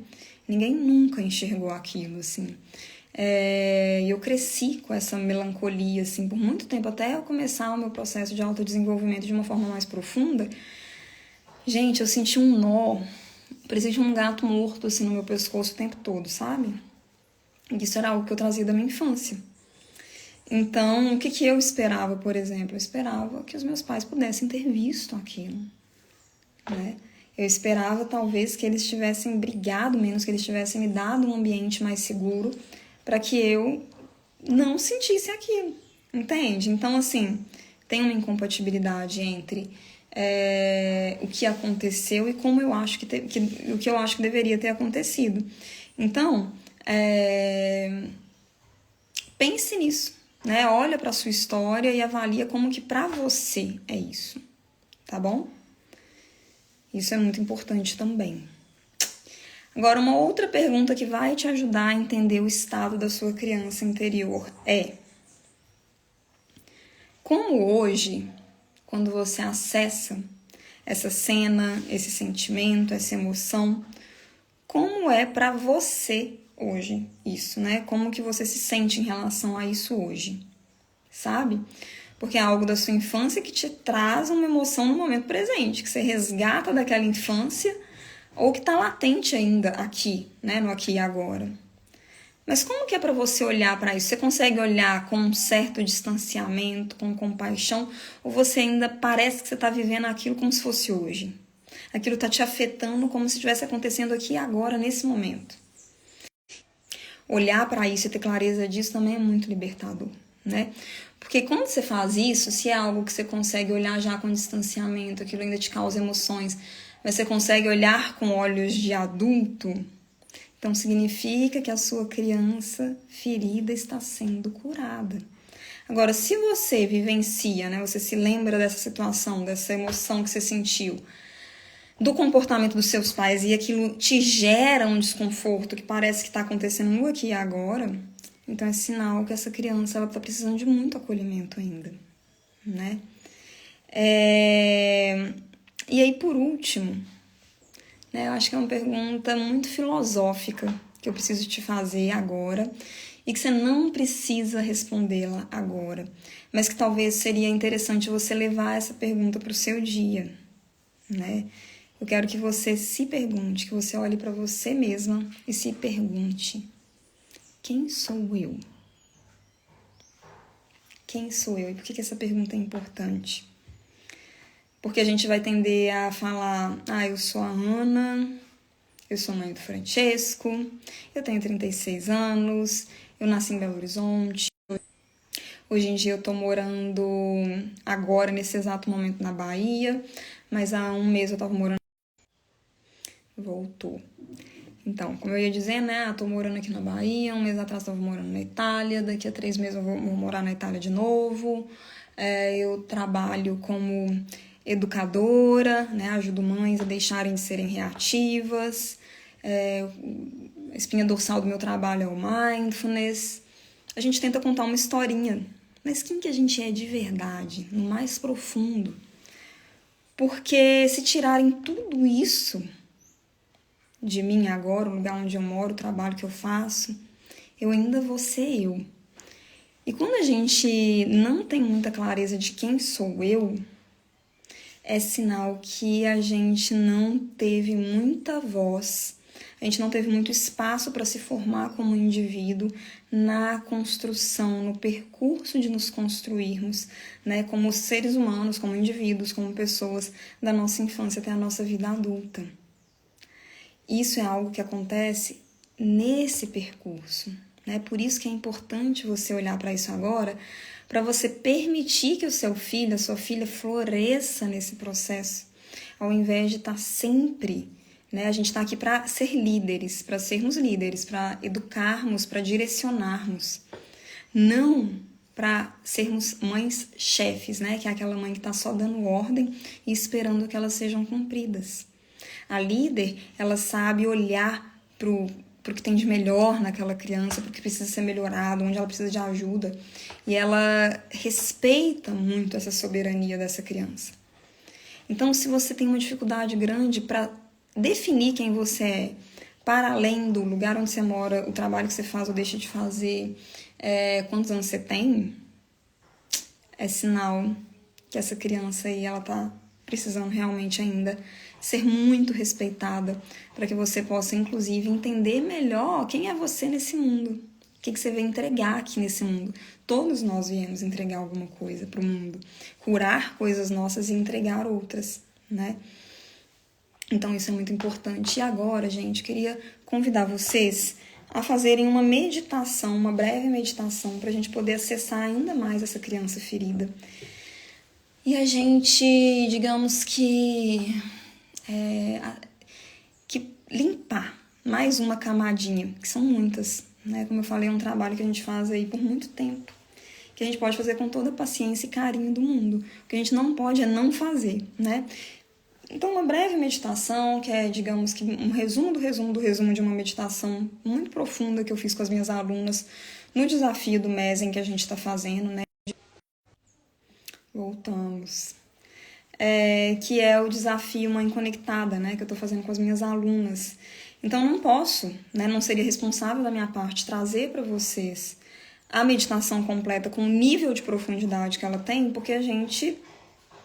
Ninguém nunca enxergou aquilo, assim. Eu cresci com essa melancolia, assim, por muito tempo, até eu começar o meu processo de autodesenvolvimento de uma forma mais profunda. Gente, eu senti um nó, parecia de um gato morto, assim, no meu pescoço o tempo todo, sabe? Isso era algo que eu trazia da minha infância. Então, o que eu esperava, por exemplo? Eu esperava que os meus pais pudessem ter visto aquilo, né? Eu esperava, talvez, que eles tivessem brigado menos, que eles tivessem me dado um ambiente mais seguro para que eu não sentisse aquilo, entende? Então, assim, tem uma incompatibilidade entre o que aconteceu e como eu acho o que eu acho que deveria ter acontecido. Então, pense nisso, né? Olha para a sua história e avalia como que para você é isso, tá bom? Isso é muito importante também. Agora, uma outra pergunta que vai te ajudar a entender o estado da sua criança interior é: como hoje, quando você acessa essa cena, esse sentimento, essa emoção. Como é para você hoje isso, né? Como que você se sente em relação a isso hoje, sabe? Porque é algo da sua infância que te traz uma emoção no momento presente, que você resgata daquela infância ou que está latente ainda aqui, né? No aqui e agora. Mas como que é para você olhar para isso? Você consegue olhar com um certo distanciamento, com compaixão, ou você ainda parece que você está vivendo aquilo como se fosse hoje? Aquilo está te afetando como se estivesse acontecendo aqui e agora, nesse momento. Olhar para isso e ter clareza disso também é muito libertador, né? Porque quando você faz isso, se é algo que você consegue olhar já com distanciamento, aquilo ainda te causa emoções, mas você consegue olhar com olhos de adulto, então significa que a sua criança ferida está sendo curada. Agora, se você vivencia, né, você se lembra dessa situação, dessa emoção que você sentiu, do comportamento dos seus pais e aquilo te gera um desconforto que parece que está acontecendo no aqui e agora, então é sinal que essa criança está precisando de muito acolhimento ainda, né? E aí, por último, né, eu acho que é uma pergunta muito filosófica que eu preciso te fazer agora e que você não precisa respondê-la agora, mas que talvez seria interessante você levar essa pergunta para o seu dia, né? Eu quero que você se pergunte, que você olhe para você mesma e se pergunte: quem sou eu? Quem sou eu? E por que essa pergunta é importante? Porque a gente vai tender a falar: eu sou a Ana, eu sou mãe do Francesco, eu tenho 36 anos, eu nasci em Belo Horizonte. Hoje em dia eu tô morando agora, nesse exato momento, na Bahia, mas há um mês eu tava morando. Voltou. Então, como eu ia dizer, né? Tô morando aqui na Bahia, um mês atrás eu tava morando na Itália, daqui a 3 meses eu vou morar na Itália de novo. Eu trabalho como educadora, né? Ajudo mães a deixarem de serem reativas. A espinha dorsal do meu trabalho é o mindfulness. A gente tenta contar uma historinha, mas quem que a gente é de verdade, no mais profundo? Porque se tirarem tudo isso de mim agora, o lugar onde eu moro, o trabalho que eu faço, eu ainda vou ser eu. E quando a gente não tem muita clareza de quem sou eu, é sinal que a gente não teve muita voz, a gente não teve muito espaço para se formar como indivíduo na construção, no percurso de nos construirmos, né, como seres humanos, como indivíduos, como pessoas da nossa infância até a nossa vida adulta. Isso é algo que acontece nesse percurso, né? Por isso que é importante você olhar para isso agora, para você permitir que o seu filho, a sua filha floresça nesse processo, ao invés de estar sempre, né? A gente está aqui para ser líderes, para sermos líderes, para educarmos, para direcionarmos, não para sermos mães chefes, né? Que é aquela mãe que está só dando ordem e esperando que elas sejam cumpridas. A líder, ela sabe olhar pro que tem de melhor naquela criança, pro que precisa ser melhorado, onde ela precisa de ajuda. E ela respeita muito essa soberania dessa criança. Então, se você tem uma dificuldade grande para definir quem você é, para além do lugar onde você mora, o trabalho que você faz ou deixa de fazer, quantos anos você tem, é sinal que essa criança aí, ela tá precisando realmente ainda ser muito respeitada, para que você possa, inclusive, entender melhor quem é você nesse mundo, o que você veio entregar aqui nesse mundo. Todos nós viemos entregar alguma coisa para o mundo, curar coisas nossas e entregar outras, né? Então isso é muito importante. E agora, gente, queria convidar vocês a fazerem uma meditação, uma breve meditação, para a gente poder acessar ainda mais essa criança ferida. E a gente, digamos que limpar mais uma camadinha, que são muitas, né? Como eu falei, é um trabalho que a gente faz aí por muito tempo, que a gente pode fazer com toda a paciência e carinho do mundo. O que a gente não pode é não fazer, né? Então, uma breve meditação, que é, digamos que um resumo de uma meditação muito profunda que eu fiz com as minhas alunas no desafio do MESEN que a gente está fazendo, né? Voltamos. que é o desafio Mãe Conectada, né, que eu estou fazendo com as minhas alunas. Então, não posso, né, não seria responsável da minha parte trazer para vocês a meditação completa com o nível de profundidade que ela tem, porque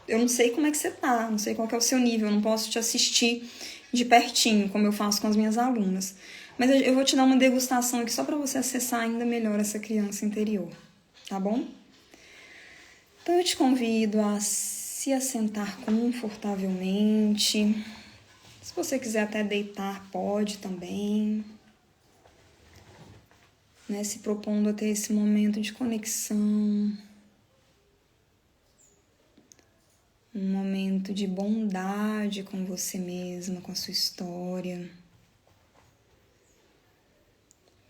eu não sei como é que você tá, não sei qual que é o seu nível, eu não posso te assistir de pertinho, como eu faço com as minhas alunas. Mas eu vou te dar uma degustação aqui só para você acessar ainda melhor essa criança interior, tá bom? Então eu te convido a se assentar confortavelmente. Se você quiser até deitar, pode também. Né? Se propondo a ter esse momento de conexão. Um momento de bondade com você mesma, com a sua história.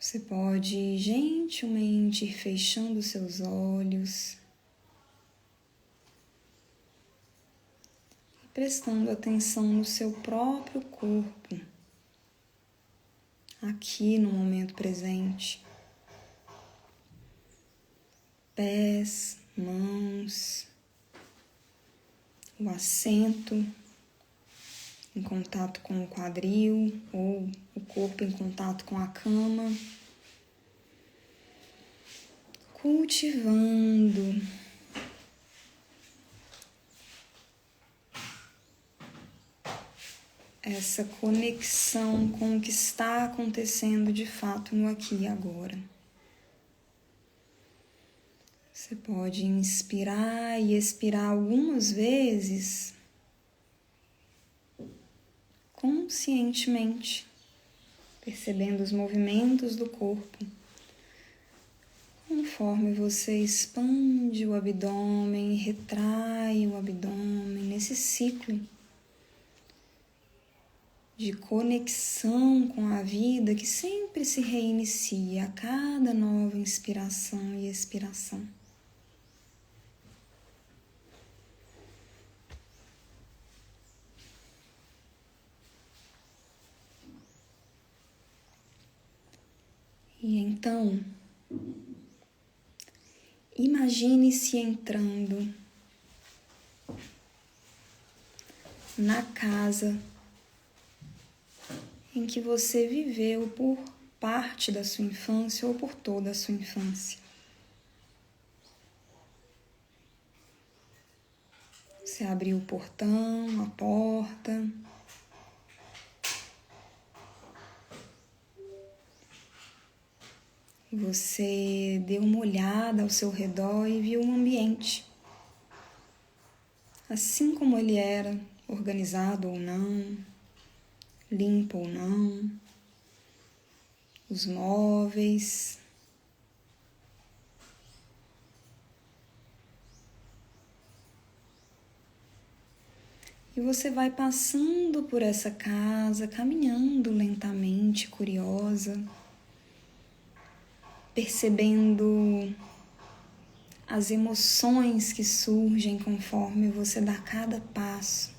Você pode gentilmente ir fechando seus olhos. Prestando atenção no seu próprio corpo, aqui no momento presente. Pés, mãos, o assento em contato com o quadril ou o corpo em contato com a cama. Cultivando essa conexão com o que está acontecendo de fato no aqui e agora. Você pode inspirar e expirar algumas vezes conscientemente, percebendo os movimentos do corpo. Conforme você expande o abdômen e retrai o abdômen nesse ciclo de conexão com a vida que sempre se reinicia a cada nova inspiração e expiração. E então, imagine-se entrando na casa em que você viveu por parte da sua infância ou por toda a sua infância. Você abriu o portão, a porta. Você deu uma olhada ao seu redor e viu o ambiente. Assim como ele era, organizado ou não, limpo ou não, os móveis. E você vai passando por essa casa, caminhando lentamente, curiosa, percebendo as emoções que surgem conforme você dá cada passo.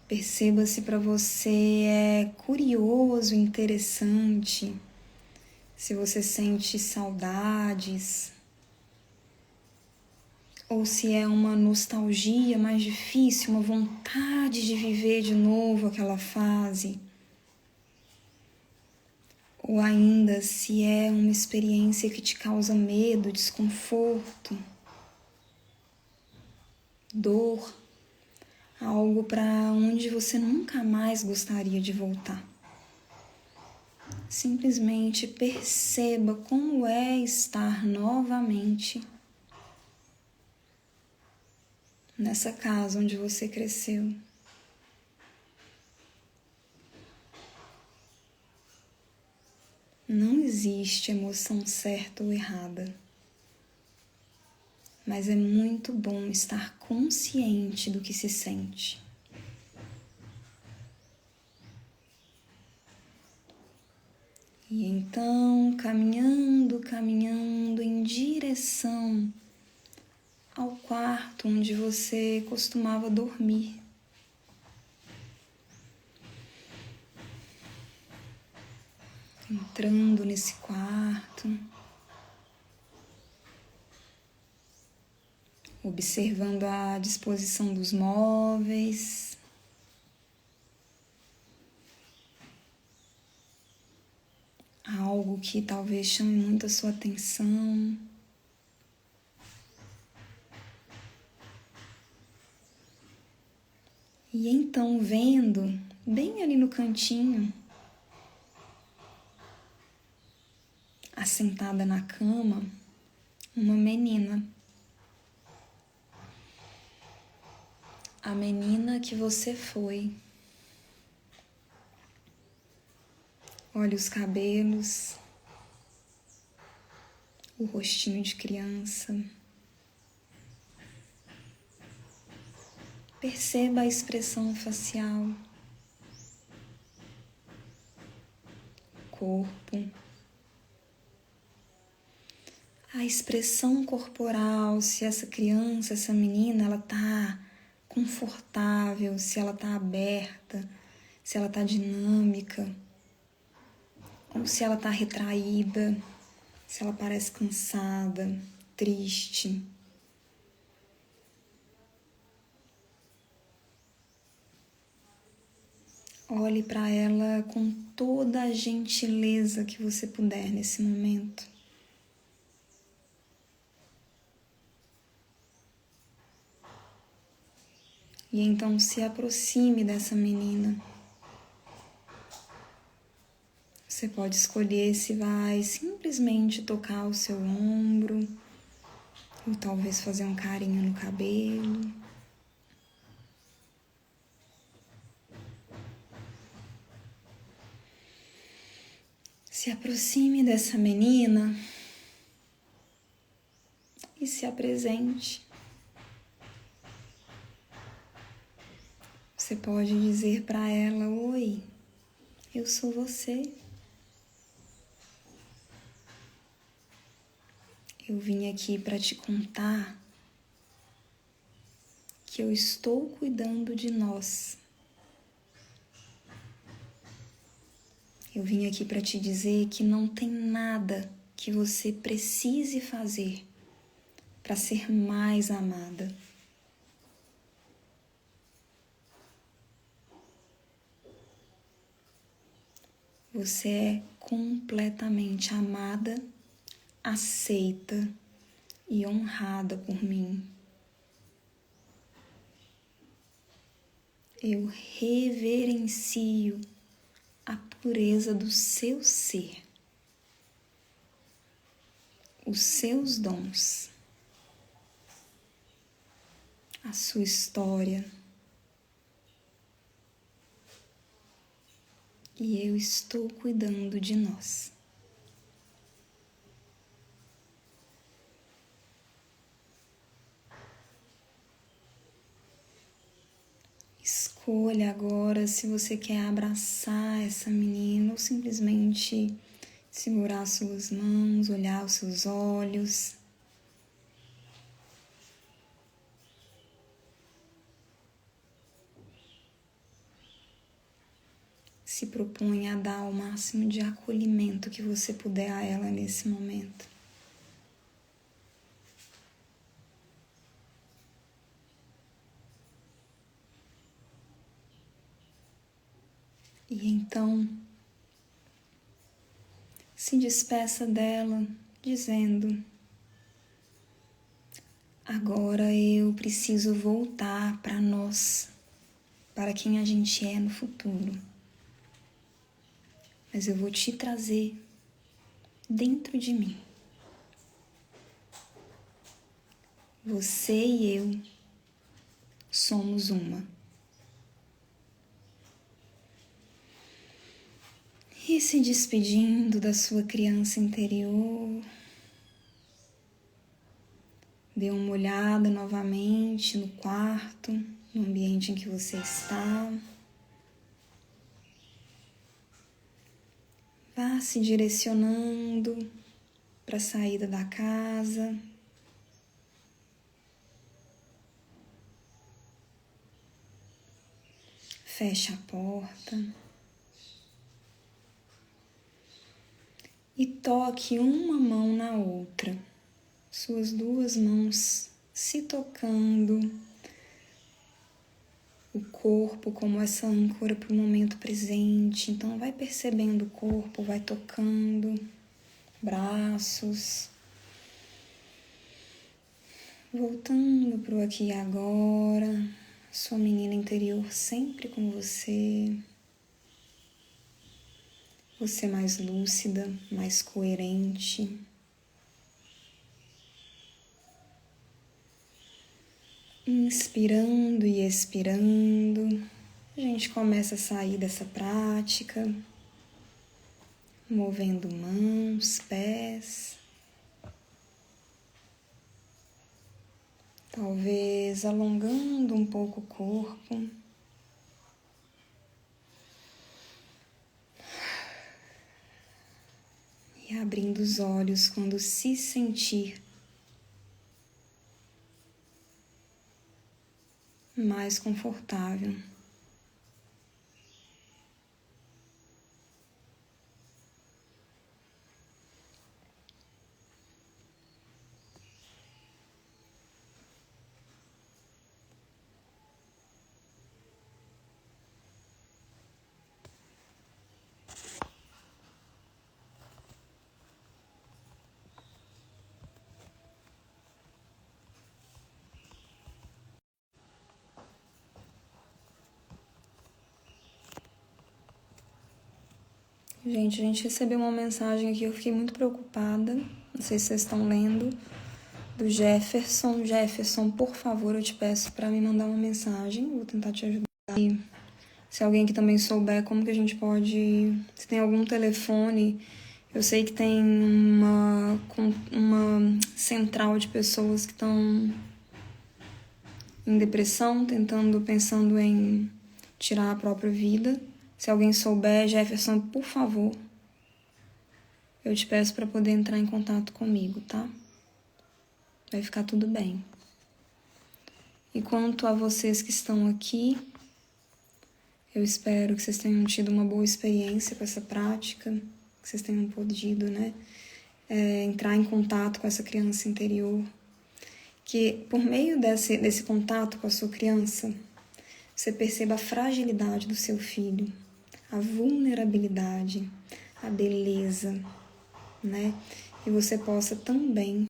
Perceba se para você é curioso, interessante, se você sente saudades, ou se é uma nostalgia mais difícil, uma vontade de viver de novo aquela fase. Ou ainda se é uma experiência que te causa medo, desconforto, dor, algo para onde você nunca mais gostaria de voltar. Simplesmente perceba como é estar novamente nessa casa onde você cresceu. Não existe emoção certa ou errada, mas é muito bom estar consciente do que se sente. E então, caminhando em direção ao quarto onde você costumava dormir. Entrando nesse quarto, observando a disposição dos móveis. Algo que talvez chame muito a sua atenção. E então vendo, bem ali no cantinho, assentada na cama, uma menina. A menina que você foi. Olha os cabelos, o rostinho de criança. Perceba a expressão facial, corpo, a expressão corporal, se essa criança, essa menina, ela tá confortável, se ela tá aberta, se ela tá dinâmica, ou se ela tá retraída, se ela parece cansada, triste. Olhe para ela com toda a gentileza que você puder nesse momento. E então se aproxime dessa menina. Você pode escolher se vai simplesmente tocar o seu ombro, ou talvez fazer um carinho no cabelo. Se aproxime dessa menina e se apresente. Você pode dizer para ela: oi, eu sou você. Eu vim aqui para te contar que eu estou cuidando de nós. Eu vim aqui para te dizer que não tem nada que você precise fazer para ser mais amada. Você é completamente amada, aceita e honrada por mim. Eu reverencio a pureza do seu ser, os seus dons, a sua história. E eu estou cuidando de nós. Escolha agora se você quer abraçar essa menina ou simplesmente segurar suas mãos, olhar os seus olhos. Se propõe a dar o máximo de acolhimento que você puder a ela nesse momento. E então, se despeça dela, dizendo: agora eu preciso voltar para nós, para quem a gente é no futuro. Mas eu vou te trazer dentro de mim. Você e eu somos uma. E se despedindo da sua criança interior, dê uma olhada novamente no quarto, no ambiente em que você está. Vá se direcionando para a saída da casa. Feche a porta. E toque uma mão na outra. Suas duas mãos se tocando, o corpo como essa âncora para o momento presente. Então vai percebendo o corpo, vai tocando, braços, voltando para o aqui e agora, sua menina interior sempre com você. Você mais lúcida, mais coerente. Inspirando e expirando, a gente começa a sair dessa prática, movendo mãos, pés. Talvez alongando um pouco o corpo. E abrindo os olhos quando se sentir mais confortável. Gente, a gente recebeu uma mensagem aqui, eu fiquei muito preocupada, não sei se vocês estão lendo, do Jefferson. Jefferson, por favor, eu te peço para me mandar uma mensagem, vou tentar te ajudar. E se alguém aqui também souber como que a gente pode, se tem algum telefone, eu sei que tem uma central de pessoas que estão em depressão, pensando em tirar a própria vida. Se alguém souber, Jefferson, por favor, eu te peço para poder entrar em contato comigo, tá? Vai ficar tudo bem. E quanto a vocês que estão aqui, eu espero que vocês tenham tido uma boa experiência com essa prática, que vocês tenham podido, entrar em contato com essa criança interior. Que por meio desse contato com a sua criança, você perceba a fragilidade do seu filho, a vulnerabilidade, a beleza, E você possa também